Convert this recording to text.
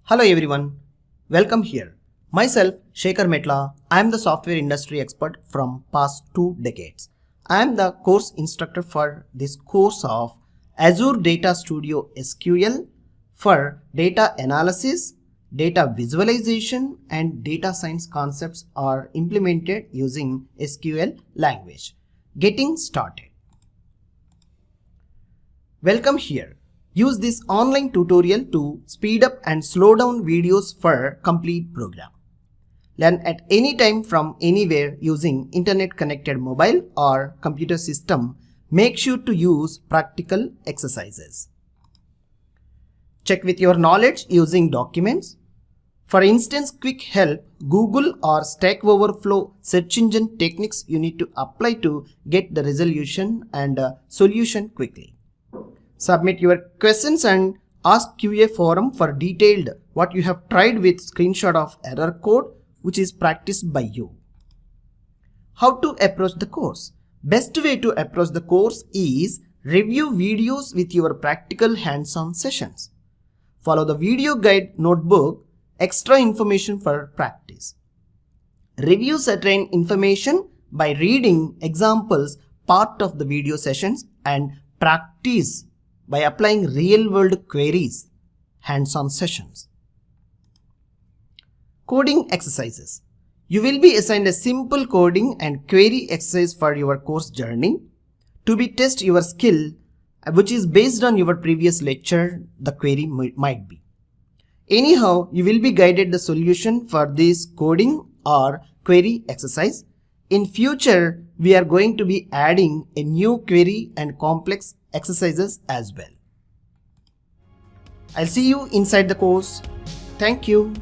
Hello everyone, welcome here. Myself Sekhar Metla, I am the software industry expert from past 2 decades. I am the course instructor for this course of Azure Data Studio SQL for data analysis, data visualization and data science concepts are implemented using SQL language. Getting started. Welcome here. Use this online tutorial to speed up and slow down videos for complete program. Learn at any time from anywhere using internet connected mobile or computer system. Make sure to use practical exercises. Check with your knowledge using documents. For instance, quick help, Google or Stack Overflow search engine techniques you need to apply to get the resolution and solution quickly. Submit your questions and ask QA forum for detailed what you have tried with screenshot of error code which is practiced by you. How to approach the course? Best way to approach the course is review videos with your practical hands-on sessions. Follow the video guide notebook, extra information for practice. Review certain information by reading examples part of the video sessions and practice by applying real-world queries, hands-on sessions. Coding exercises. You will be assigned a simple coding and query exercise for your course journey to be test your skill, which is based on your previous lecture the query might be. Anyhow, you will be guided the solution for this coding or query exercise. In future, we are going to be adding a new query and complex exercises as well. I'll see you inside the course. Thank you.